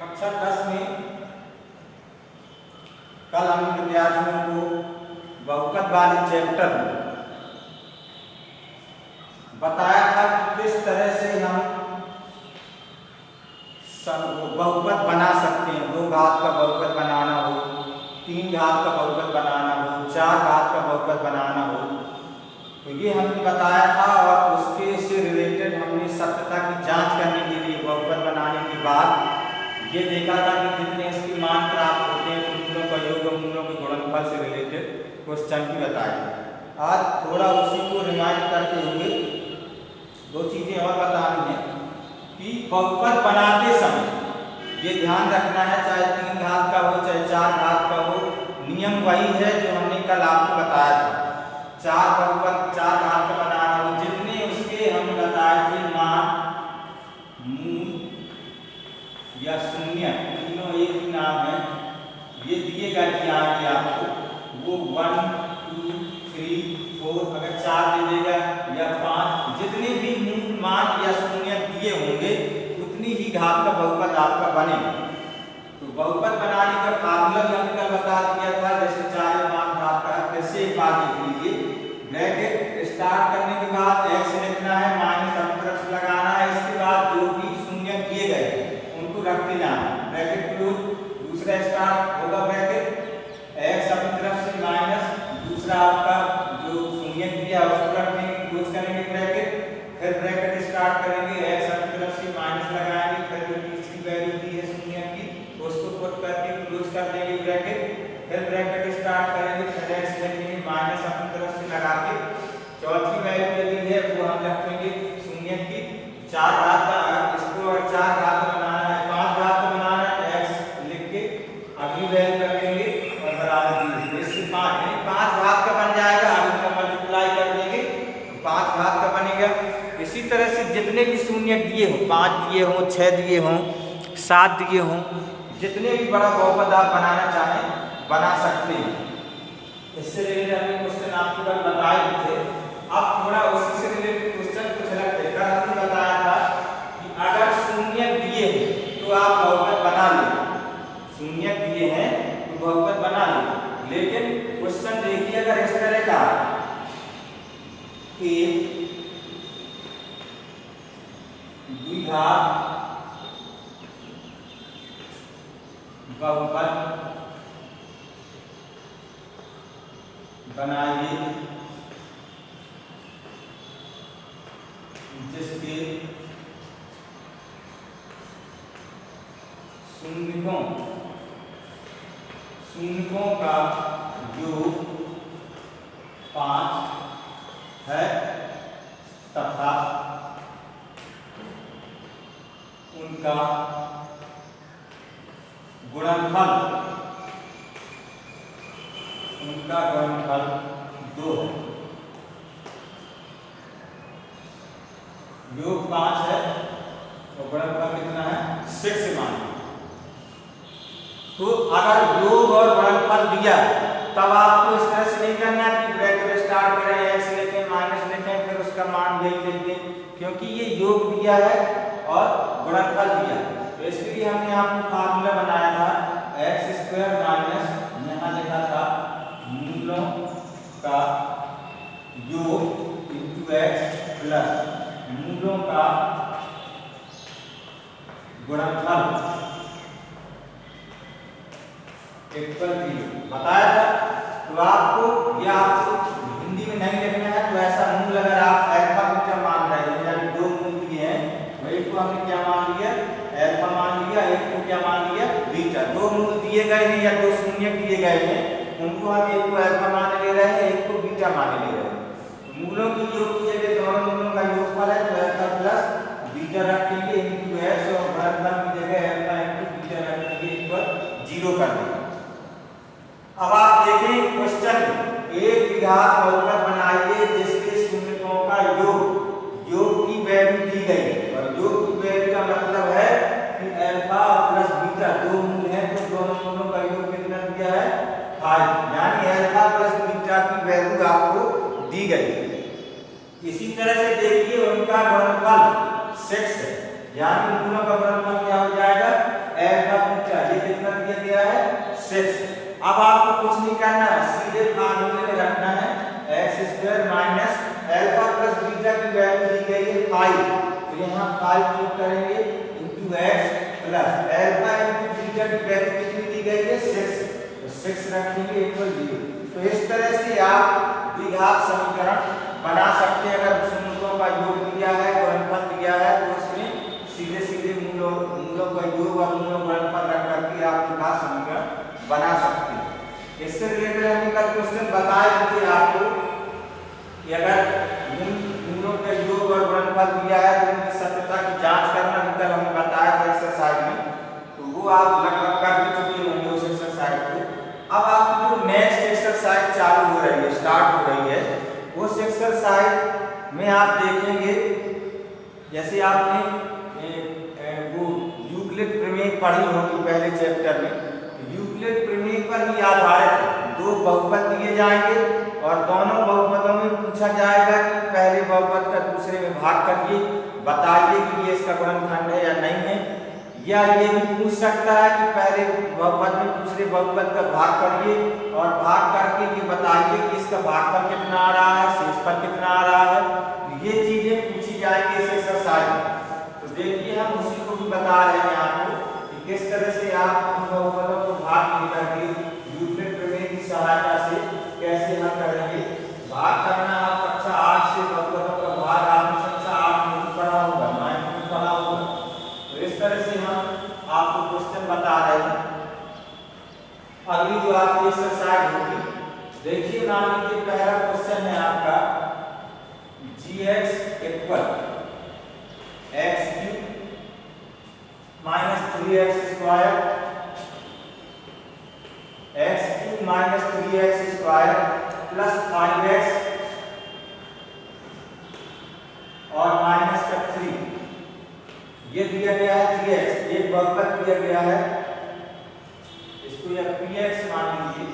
कक्षा 10 में कल हमने विद्यार्थियों को बहुपद वाले चैप्टर में बताया था कि किस तरह से हम बहुपद बना सकते हैं। 2 घात का बहुपद बनाना हो, 3 घात का बहुपद बनाना हो, 4 घात का बहुपद बनाना हो, तो ये हमने बताया था। और उसके से रिलेटेड हमने सत्यता की जांच करने के लिए बहुपद बनाने के बाद ये देखा था कि कितने इसके मान प्राप्त होते हैं, तो मूलों का योग और मूलों के गुणनफल से रिलेटेड क्वेश्चन भी बताए। आज थोड़ा उसी को रिमाइंड करते हुए 2 चीज़ें और बतानी है कि बहुपद बनाते समय ये ध्यान रखना है, चाहे 3 घात का हो चाहे 4 घात का हो, नियम वही है जो हमने कल आपको बताया था। 4 बहुपद 4 घात का बनाना हो, जितने उसके हम बताए थे मान, मूल या शून्य, तीनों एक ही नाम है, ये दिएगा कि आगे आपको वो 1 2 3 4 अगर 4 दे देगा या 5, जितने भी मूल मान या शून्य दिए होंगे उतनी ही घात का बहुपद आपका बनेगा। तो बहुपद बनाने का फार्मूला भी हमने कल बता दिया था। जैसे 4 मान घात का, कैसे एक बार देख लीजिए। ब्रैकेट स्टार्ट करने के बाद x लिखना है, माइनस अपनी तरफ से लगाना है, इसके बाद जो भी शून्य दिए गए उनको रखते जाना, ब्रैकेट क्लोज। दूसरा स्टार्ट होगा ब्रैकेट, x अपनी तरफ से माइनस, दूसरा आपका जो शून्य दिया उसको रखेंगे, क्लोज करेंगे ब्रैकेट, फिर ब्रैकेट स्टार्ट करेंगे, x अपनी तरफ से माइनस लगाएंगे, फिर जो तीसरी वैल्यू दी है शून्य की उसको पुट करके क्लोज कर देंगे ब्रैकेट, फिर ब्रैकेट स्टार्ट करेंगे, फिर x लिखेंगे, माइनस अपनी तरफ से लगा के चौथी वैल्यू दी है वो हम रखेंगे शून्य की। 4 घात का, इसको 4 घात का बनाना है, 5 घात का बनाना है, x लिख के अगली वैल्यू रखेंगे और बराबर दी, इससे 5 घात का बन जाएगा। अब इसका मल्टीप्लाई कर देंगे तो 5 घात का बनेगा। इसी तरह से जितने भी शून्य दिए हों, 5 दिए हों, 6 दिए हों, 7 दिए हों, जितने भी बड़ा बहुपद आप बनाना चाहें बना सकते हैं। इससे रिलेटेड हमने क्वेश्चन आपको कल बताए थे। अब थोड़ा उसी से रिलेटेड क्वेश्चन कुछ अलग थे। कल हमने बताया था कि अगर शून्य दिए हैं तो आप बहुपद बना लें, शून्य दिए हैं तो बहुपद बना लें। लेकिन क्वेश्चन देखिए, अगर इस तरह का एक द्विघात बहुपद बनाइए जिसके शून्यकों का योग 5 है तथा उनका गुणनफल 2 है। योग 5 है और गुणनफल कितना है 6 मान। तो अगर योग और गुणनफल दिया तब आपको इस तरह से नहीं करना कि ब्रैकेट स्टार्ट करें, x लिखें, माइनस लिखें, फिर उसका मान यही लिख दें, क्योंकि ये योग दिया है और गुणनफल दिया है। तो इसके लिए हमने आपको फार्मूला बनाया था x² माइनस, यहाँ लिखा था मूलों का योग इंटू x प्लस मूलों का गुणनफल इक्वल 0 बताया था। तो आपको या आपको हिंदी में नहीं लिखना है, तो ऐसा मूल अगर आप अल्फा बीटा मान रहे हैं, यानी 2 मूल दिए हैं, एक को हमने क्या मान लिया अल्फा मान लिया, एक को क्या मान लिया बीटा। 2 मूल दिए गए हैं या 2 शून्य दिए गए हैं, उनको हम एक को अल्फा मान ले रहे हैं, एक को बीटा मान ले रहे हैं। तो मूलों की योग किए गए दोनों मूलों का योगफल है, तो अल्फा प्लस बीटा रखेंगे इंटू x और गुणनफल की जगह अल्फा इंटू बीटा रखेंगे इक्वल 0 कर देंगे। अब आप देखें क्वेश्चन, एक द्विघात बहुपद बनाइए जिसके शून्यकों का योग की वैल्यू दी गई, और योग की वैल्यू का मतलब है कि अल्फा प्लस बीटा 2 मूल है, तो दोनों मूलों का योग कितना दिया है 5, यानी अल्फा प्लस बीटा की वैल्यू आपको दी गई। इसी तरह से देखिए उनका गुणनफल 6 है, यानी मूलों का गुणनफल क्या हो जाएगा अल्फा गया है 6। अब आपको कुछ नहीं करना है, सीधे फार्मूले में रखना है x square minus alpha plus beta की वैल्यू दी गई है 5, तो यहाँ 5 पुट करेंगे into x plus alpha into beta की वैल्यू कितनी दी गई है 6, तो 6 रखेंगे इक्वल 0। तो इस तरह से आप द्विघात समीकरण बना सकते हैं। अगर मूलों का योग दिया है, गुणनफल दिया है, तो उसमें सीधे सीधे मूलों का योग और मूलों का गुणनफल रख करके आप द्विघात समीकरण बना सकते हैं। इससे रिलेटेड हमने कल क्वेश्चन बताया थे आपको कि अगर मूलों के योग और गुणनफल दिया है तो उनकी सत्यता की जांच करना, कल हमने बताया था एक्सरसाइज में, तो वो आप लगभग कर भी चुके होंगे उस एक्सरसाइज को। अब आपकी जो नेक्स्ट एक्सरसाइज चालू हो रही है, स्टार्ट हो रही है, उस एक्सरसाइज में आप देखेंगे जैसे आपने वो यूक्लिड प्रमेय पढ़ी होगी पहले चैप्टर में, यूक्लिड प्रमेय पर ही आधारित दो बहुपद दिए जाएंगे और दोनों बहुपदों में पूछा जाएगा कि पहले बहुपद का दूसरे में भाग करिए, बताइए कि ये इसका गुणनखंड है या नहीं है। या ये भी पूछ सकता है कि पहले बहुपद में दूसरे बहुपद का भाग करिए और भाग करके ये बताइए कि इसका भागफल कितना आ रहा है, शेषफल कितना आ रहा है। ये चीजें पूछी जाएंगी इस एक्सरसाइज में। तो देखिए हम उसी को भी बता रहे हैं आपको कि किस तरह से आप उन बहुपदों को भाग नहीं करके यूक्लिड प्रमेय की सहायता से कैसे हल करेंगे। भाग करना आप कक्षा 8 से बहुपदों का भाग आपने कक्षा 8 में पढ़ा होगा, 9 में पढ़ा होगा। तो इस तरह से हम आपको क्वेश्चन बता रहे हैं। अगली जो आपकी एक्सरसाइज होगी, देखिए मान लीजिए पहला क्वेश्चन है आपका gx equal x cube minus 3x square, x cube minus 3x square plus 5x और माइनस का 3, ये दिया गया है 3x, एक बहुपद दिया गया है, इसको या px मान लीजिए,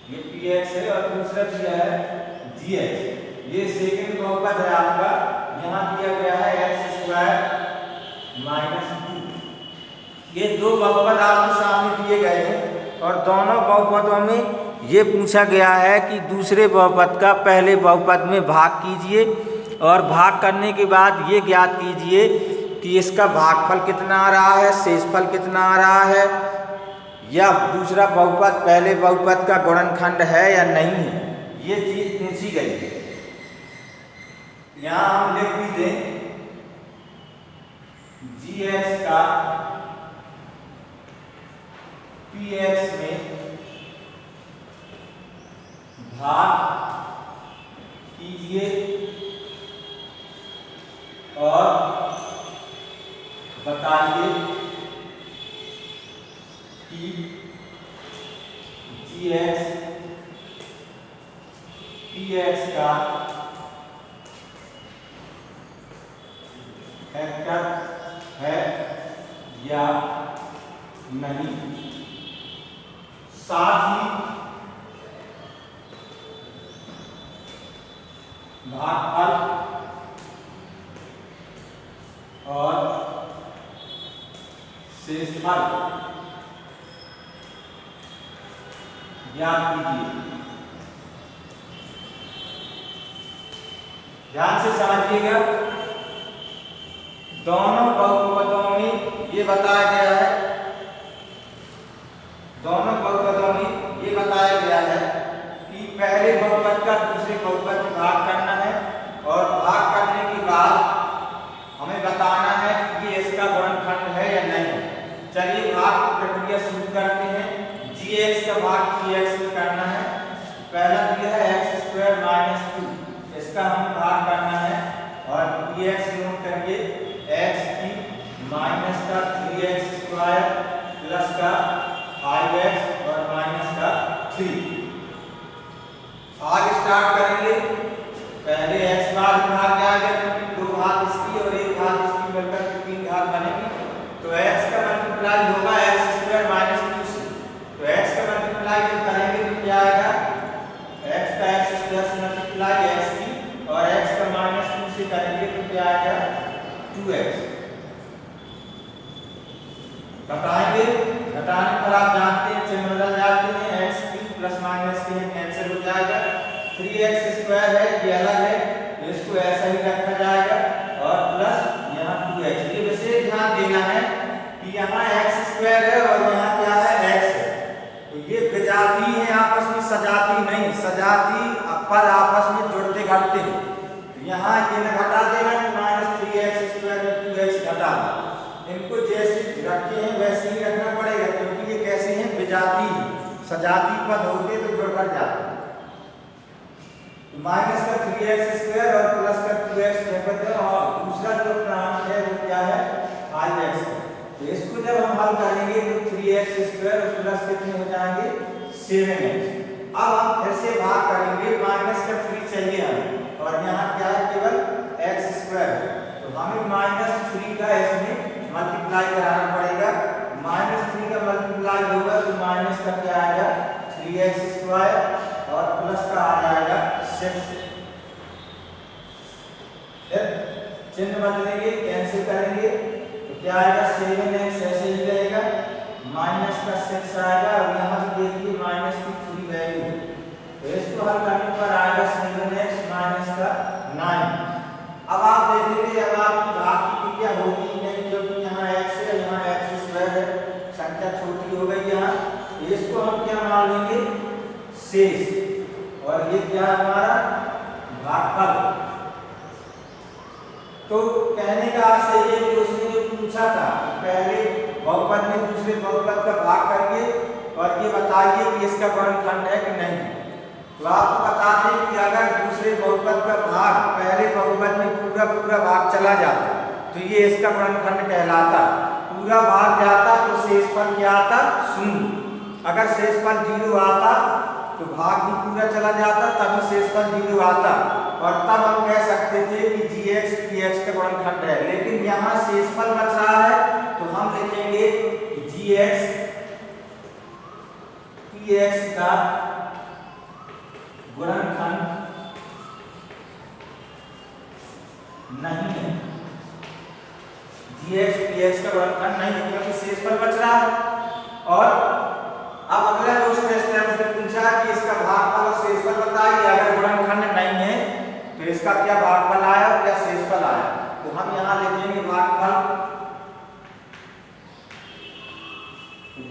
ये px है और दूसरा दिया है gx। ये सेकंड बहुपद है आपका, यहाँ दिया गया है एक्स स्क्वायर माइनस 2। ये दो बहुपद आपके सामने दिए गए हैं और दोनों बहुपदों में ये पूछा गया है कि दूसरे बहुपद का पहले बहुपद में भाग कीजिए और भाग करने के बाद ये ज्ञात कीजिए कि इसका भागफल कितना आ रहा है, शेषफल कितना आ रहा है, या दूसरा बहुपद पहले बहुपद का गुणनखंड है या नहीं है। ये चीज पूछी गई है। यहाँ हम लिख भी दें gx का px में भाग कीजिए और बताइए कि gx px का फैक्टर है या नहीं। साथ ही भागफल और शेषफल ज्ञात कीजिए। ध्यान से समझिएगा, दोनों बहुपदों में ये बताया गया है, दोनों बहुपदों में ये बताया गया है कि पहले बहुपद का दूसरे बहुपद में भाग करना है और भाग करने के बाद हमें बताना है कि ये इसका गुणनखंड है या नहीं। चलिए भाग की प्रक्रिया शुरू करते हैं। gx का भाग px में करना है। पहला दिया है एक्स स्क्वायर माइनस 2, इसका हमें भाग करना है और px नोट करिए एक्स की माइनस का 3x स्क्वायर प्लस का 5x और माइनस का 3। आगे स्टार्ट करेंगे। पहले x बार भाग जाएगा क्योंकि दो घात इसकी और एक घात इसकी मिलकर के 3 घात बनेगी, तो x का मल्टीप्लाई होगा एक्स स्क्वायर माइनस 2 से। तो x का मल्टीप्लाई जब करेंगे तो क्या आएगा, x का एक्स स्क्वायर से मल्टीप्लाई x की और x का माइनस 2 से करेंगे तो क्या आएगा 2x। घटाएंगे, घटाने पर आप जानते हैं चिन्ह बदल जाते हैं, एक्स क्यूब प्लस माइनस के कैंसिल हो जाएगा, 3x स्क्वायर है ये अलग है, इसको ऐसा ही रखा जाएगा और प्लस यहाँ 2x। ये विशेष ध्यान देना है कि यहाँ x स्क्वायर है और यहाँ क्या है x है, तो ये विजाती है आपस में, सजाती नहीं, सजाती पद आपस में जुड़ते घटते हैं। यहाँ ये न घटा देना कि -3x स्क्वायर में 2x घटा देना, इनको जैसे रखे हैं वैसे ही रखना पड़ेगा, क्योंकि ये कैसे हैं, विजाती सजाती पद होते तो जुड़कर जाते। माइनस का 3x स्क्वायर और प्लस का 2x रखते हैं और दूसरा जो प्रांत है वो क्या है 5x। तो इसको जब हम हल करेंगे तो 3x स्क्वायर और प्लस कितने हो जाएंगे 7x। अब हम फिर से भाग करेंगे, माइनस का 3 चाहिए हमें और यहाँ क्या है केवल x स्क्वायर है, तो हमें -3 का इसमें मल्टीप्लाई कराना पड़ेगा। -3 का मल्टीप्लाई होगा तो माइनस का क्या आएगा 3x स्क्वायर और प्लस का आ जाएगा 6। चिन्ह बदलेंगे, कैंसिल करेंगे तो क्या आएगा 7x ऐसे ही रहेगा, माइनस का 6 आएगा और यहाँ से देखिए माइनस की 3 वैल्यू है, तो इसको हल करने पर आएगा 7x माइनस का 9। अब आप देखेंगे अब आपकी भाग की क्रिया होगी नहीं, क्योंकि यहाँ x है, यहाँ x स्क्वायर है, संख्या छोटी हो गई यहाँ, इसको हम क्या मान लेंगे शेष, और ये क्या है हमारा भागफल। तो कहने का आशय ये कि उसने जो पूछा था पहले बहुपद में दूसरे बहुपद का भाग करिए और ये बताइए कि इसका गुणनखंड है कि नहीं, तो आपको बताते हैं कि अगर दूसरे बहुपद का भाग पहले बहुपद में पूरा भाग चला जाता तो ये इसका गुणनखंड कहलाता, पूरा भाग जाता तो शेषफल क्या आता 0, अगर शेषफल 0 आता तो भाग भी पूरा चला जाता तभी शेषफल 0 आता और तब हम कह सकते थे कि gx px का गुणनखंड है। लेकिन यहाँ शेषफल बच रहा है तो हम लिखेंगे gx px का गुणनखंड नहीं है, gx px का गुणनखंड नहीं है क्योंकि शेषफल बच रहा है। और अब अगला जो उसने पूछा कि इसका भागफल और शेषफल बताइए, अगर गुणनखंड नहीं है तो इसका क्या भागफल आया और क्या शेषफल आया, तो हम यहाँ लिखेंगे भागफल,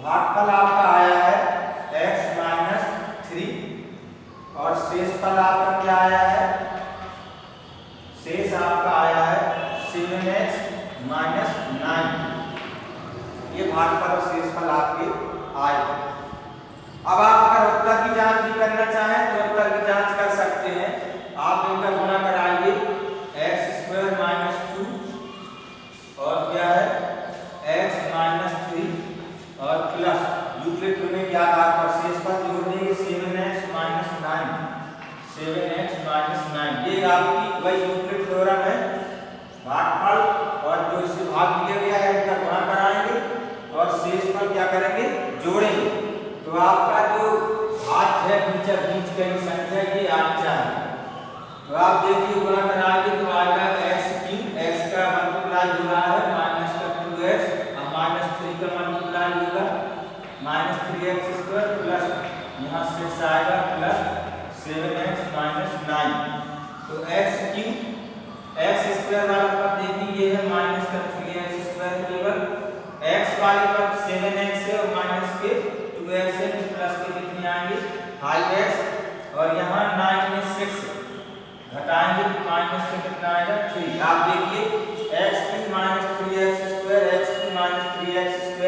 भागफल आपका आया है x - 3 और शेषफल आपका क्या आया है, शेष आपका आया है 7x - 9। ये भागफल और शेषफल आपके आए। अब आप अगर उत्तर की जांच भी करना चाहें तो उत्तर की जांच कर सकते हैं, आप इनका गुणा कराइए x² - 2 और क्या है x - 3 और प्लस यूक्लिड प्रमेय के आधार पर शेषफल जोड़ देंगे 7x - 9, 7x - 9। ये आपकी वही यूक्लिड थ्योरम है, भागफल और जो इससे भाग दिया गया है इनका गुणा कराएंगे और शेषफल क्या करेंगे जोड़ेंगे, तो आपका जो भाज्य है बीच कई संख्या ये आनी चाहिए। तो आप देखिए गुणा कराएंगे तो आएगा x³ x का मल्टीप्लाई हो रहा है माइनस का 2x और -3 का मल्टीप्लाई होगा -3x² प्लस यहाँ से आएगा प्लस 7x - 9। तो x³ x² वाला पद देखिए ये है माइनस का 3x² केवल, x वाले पद 7x है और माइनस के 2x है, प्लस के कितने आएंगे 5x और यहाँ 9 में 6 घटाएंगे तो माइनस के कितना आएगा 3। आप देखिए x³ - 3x² x³ - 3x²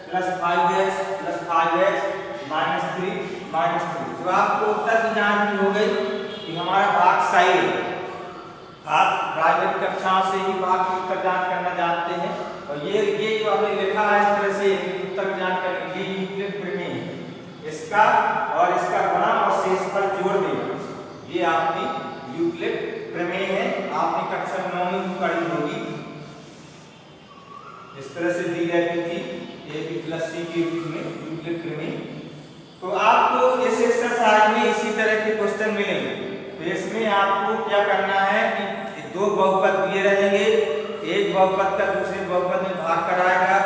plus 5x plus 5x -3 -3। तो आपको उत्तर की जांच भी हो गई कि हमारा भाग सही है। आप प्राइवेट कक्षाओं से ही भाग की उत्तर जांच करना जानते हैं और ये जो हमने लिखा है इस तरह से उत्तर जांच करने ये यूक्लिड प्रमेय है, इसका और इसका गुणा और शेषफल जोड़ देना, ये आपकी यूक्लिड प्रमेय है, आपने कक्षा 9 में पढ़ी होगी। इस तरह से दी जाती थी AB + C के रूप में यूक्लिड प्रमेय। तो आपको इस एक्सरसाइज में इसी तरह के क्वेश्चन मिलेंगे, तो इसमें आपको क्या करना है कि दो बहुपद दिए रहेंगे, एक बहुपद का दूसरे बहुपद में भाग कराएगा,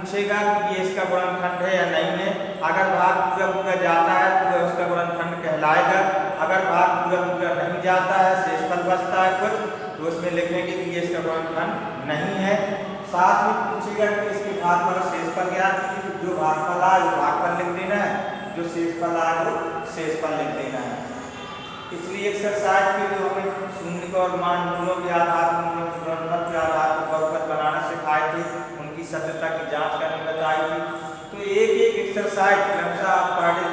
पूछेगा कि ये इसका गुणनखंड है या नहीं है। अगर भाग पूरा पूरा जाता है तो वह उसका गुणनखंड कहलाएगा। अगर भाग पूरा पूरा नहीं जाता है, शेषफल बचता है कुछ, तो उसमें लिखेंगे कि ये इसका गुणनखंड नहीं है। साथ ही पूछेगा कि इसके भागफल और शेषफल ज्ञात कीजिए। जो भागफल आए वो भागफल लिख देना है, जो शेषफल आए वो शेषफल लिख देना है। पिछली एक्सरसाइज में जो हमें शून्य और मान दोनों के आधार पर, गुणनफल के आधार पर बहुपद बनाना सिखाए थे, उनकी सत्यता की जांच करने बताई थी। तो एक एक एक्सरसाइज क्रमशः आप पढ़